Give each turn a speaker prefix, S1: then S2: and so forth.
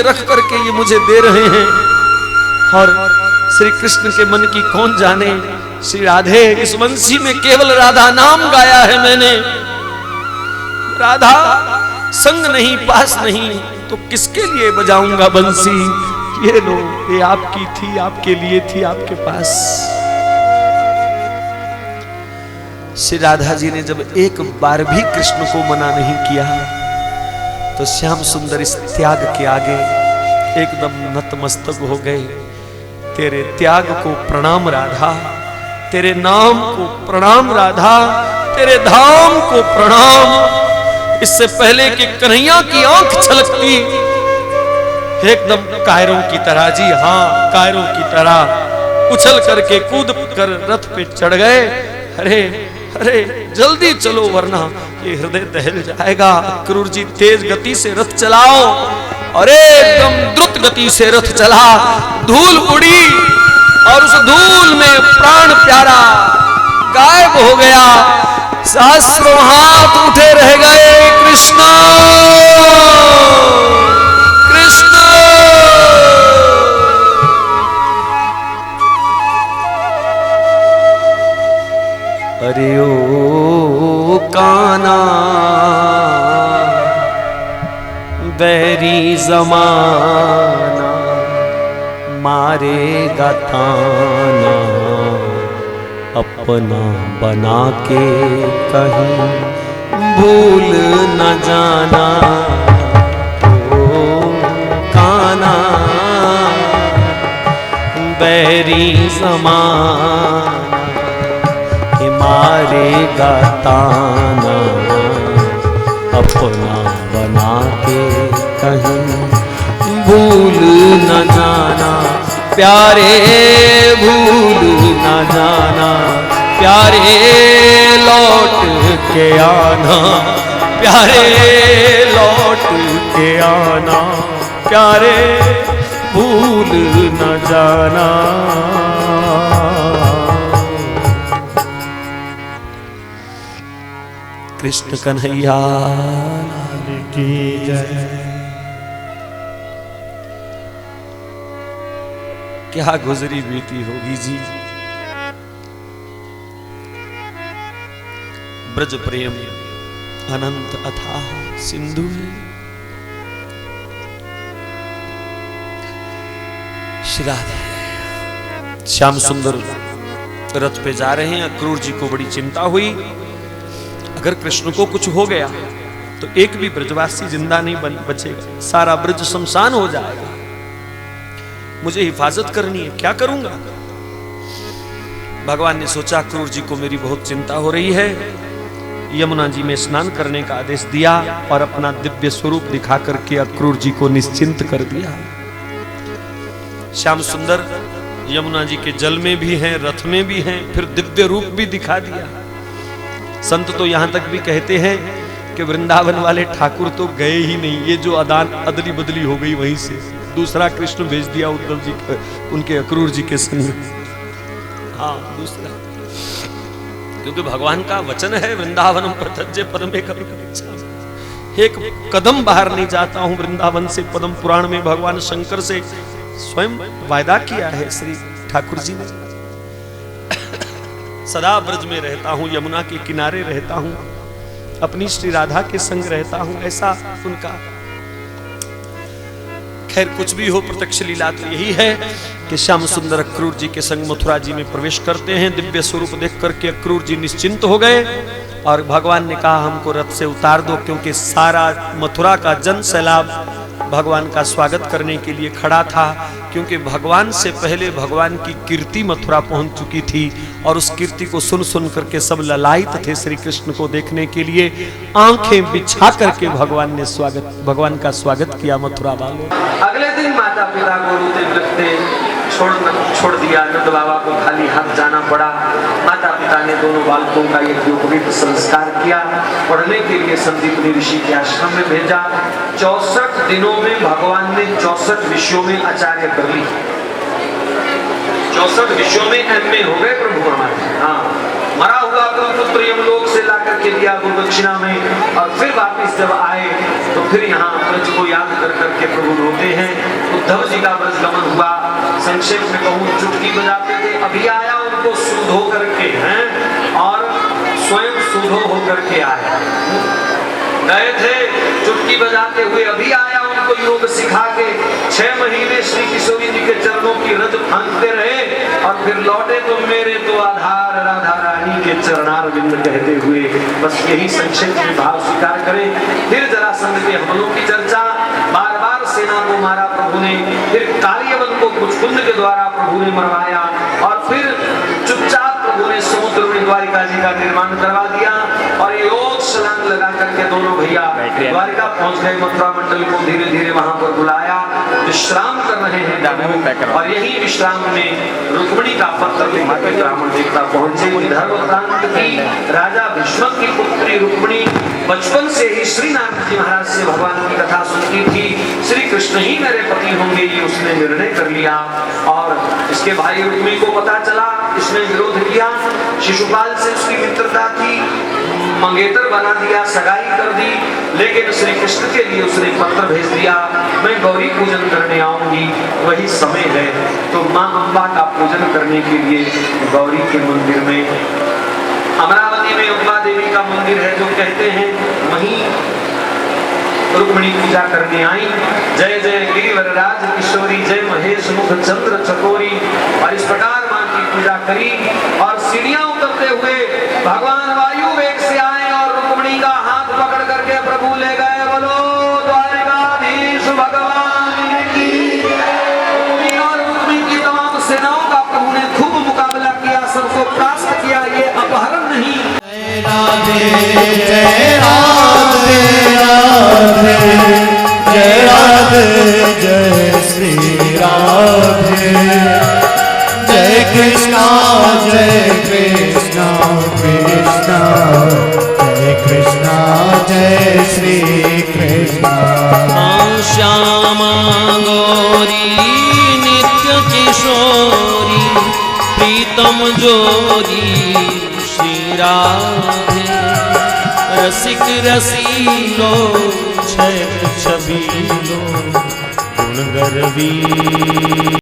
S1: रख करके ये मुझे दे रहे हैं। और श्री कृष्ण के मन की कौन जाने। श्री राधे, इस बंसी में केवल राधा नाम गाया है मैंने। राधा संग नहीं, पास नहीं, तो किसके लिए बजाऊंगा बंसी। ये लो, ये आपकी थी, आपके लिए थी, आपके पास। श्री राधा जी ने जब एक बार भी कृष्ण को मना नहीं किया तो श्याम सुंदर इस त्याग के आगे एकदम नतमस्तक हो गए। तेरे त्याग को प्रणाम राधा, तेरे नाम को प्रणाम राधा, तेरे धाम को प्रणाम। इससे पहले कि कन्हैया की आंख छलकती, एकदम कायरों की तरह, जी हाँ कायरों की तरह उछल करके कूद कर रथ पे चढ़ गए। अरे अरे जल्दी चलो वरना ये हृदय दहल जाएगा। क्रूर जी तेज गति से रथ चलाओ। अरे एकदम द्रुत गति से रथ चला, धूल उड़ी और उस धूल में प्राण प्यारा गायब हो गया। सहस्रों हाथ उठे रह गए, कृष्ण कृष्ण। अरे ओ काना बैरी जमाना मारेगा ताना, अपना बना के कहीं भूल न जाना। ओ काना बैरी जमाना मारेगा ताना, अपना बना के कहीं भूल न जाना। प्यारे भूल न जाना, प्यारे लौट के आना, प्यारे लौट के आना, प्यारे भूल न जाना। कृष्ण कन्हैया की जय। क्या गुजरी बीती होगी जी। ब्रज प्रेम अनंत अथाह सिंधु है। श्री राधे श्याम सुंदर रथ पे जा रहे हैं। क्रूर जी को बड़ी चिंता हुई, अगर कृष्ण को कुछ हो गया तो एक भी ब्रजवासी जिंदा नहीं बचेगा, सारा ब्रज शमशान हो जाएगा। मुझे हिफाजत करनी है, क्या करूंगा। भगवान ने सोचा क्रूर जी को मेरी बहुत चिंता हो रही है। यमुना जी में स्नान करने का आदेश दिया और अपना दिव्य स्वरूप दिखा करके अक्रूर जी को निश्चिंत कर दिया। श्याम सुंदर यमुना जी के जल में भी हैं, रथ में भी हैं, फिर दिव्य रूप भी दिखा दिया। संत तो यहां तक भी कहते हैं कि वृंदावन वाले ठाकुर तो गए ही नहीं, ये जो अदली बदली हो गई वहीं से दूसरा कृष्ण भेज दिया उद्धव जी उनके अक्रूर जी के संग। हाँ दूसरा, क्योंकि भगवान का वचन है वृंदावनम प्रत्यज्य पदमे कभी कभी। एक कदम बाहर नहीं जाता हूं वृंदावन से। पद्म पुराण में भगवान शंकर से स्वयं वायदा किया है श्री ठाकुर जी ने। सदा ब्रज में रहता हूं, यमुना के किनारे रहता हूं, अपनी श्री राधा के संग रहता हूं, ऐसा उनका। खैर कुछ भी हो, प्रत्यक्ष लीला तो यही है कि श्याम सुंदर अक्रूर जी के संग मथुरा जी में प्रवेश करते हैं। दिव्य स्वरूप देख करके अक्रूर जी निश्चिंत हो गए और भगवान ने कहा हमको रथ से उतार दो, क्योंकि सारा मथुरा का जन सैलाब भगवान का स्वागत करने के लिए खड़ा था। क्योंकि भगवान से पहले भगवान की कीर्ति मथुरा पहुंच चुकी थी और उस कीर्ति को सुन सुन करके सब ललायित थे श्री कृष्ण को देखने के लिए। आंखें बिछा करके भगवान का स्वागत किया मथुरा वालों। अगले दिन माता पिता को रोते बिलखते छोड़ दिया। नंद बाबा को खाली हाथ जाना पड़ा। माता पिता ने दोनों बालकों का यज्ञोपवीत संस्कार किया। पढ़ने के लिए संदीपनी ऋषि के आश्रम में भेजा। 64 दिनों में भगवान ने 64 विषयों में आचार्य कर ली। 64 विषयों में एमए हो गए प्रभु हमारे। हाँ मरा हुआ पुत्र यमलोक से लाकर के दिया गो दक्षिणा में, और फिर वापस जब आए तो फिर यहाँ ब्रज को याद कर करके प्रभु रोते हैं। उद्धव जी का ब्रज गमन हुआ, संक्षेप में कहूँ चुटकी बजाते थे, अभी आया उनको शुद्ध हो करके हैं और स्वयं शुद्ध हो करके आया। गए थे चुटकी बजाते हुए, अभी आया उनको योग सिखा के। 6 महीने श्री किशोरी जी के चरणों की रज फांकते रहे और फिर लौटे तो मेरे तो आधार राधा रानी के चरणारविंद कहते हुए। बस यही संक्षेप में भाव स्वीकार करें। फिर जरासंध के हमलों की चर्चा, बार बार सेना को मारा प्रभु ने, फिर कालियवन को मुचकुंद के द्वारा प्रभु ने मरवाया, और फिर चुपचाप प्रभु ने समुद्र में द्वारिका जी का निर्माण करवा दिया। और योग छलांग लगा करके दोनों भैया द्वारिका पहुंच गए। मथुरा मंडल को धीरे धीरे वहां पर बुलाया, विश्राम कर रहे हैं। और यही विश्राम में रुक्मिणी का पत्र लेकर ब्राह्मण देवता पहुंचे। धर्म प्रांत की राजा भीष्म की पुत्री रुक्मिणी बचपन से ही श्री नारद जी महाराज से भगवान की कथा सुनती थी। श्री कृष्ण ही मेरे पति होंगे, ये उसने निर्णय कर लिया। और इसके भाई रुक्मिणी को पता चला, इसने विरोध किया। शिशुपाल से उसकी मित्रता थी, मंगेतर बना दिया, सगाई कर दी। लेकिन श्री कृष्ण के लिए उसने पत्र भेज दिया, मैं गौरी पूजन करने आऊंगी, वही समय है। तो माँ अम्बा का पूजन करने के लिए गौरी के मंदिर में, अमरावती में अम्बा देवी का मंदिर है जो कहते हैं, वहीं रुक्मिणी पूजा करने आई। जय जय गिरिवरराज किशोरी, जय महेश मुख चंद्र चकोरी। और इस प्रकार मां की पूजा करी। और सीढ़ियां उतरते हुए भगवान वायु वेग से आए और रुक्मिणी का हाथ पकड़ करके प्रभु ले गए। बोलो द्वारिकाधीश भगवान की। और रुक्मिणी की तमाम सेनाओं का प्रभु ने खूब मुकाबला किया, सबको परास्त किया। ये अपहरण नहीं।
S2: जय राधे जय राधे राधे जय राधे जय श्री राधे। जय कृष्णा कृष्णा कृष्णा जय कृष्णा जय श्री कृष्णा।
S3: श्यामा गौरी नित्य किशोरी प्रीतम जोरी श्री राधे। रसिक रसीलो छल छबीलो गुण गर्वी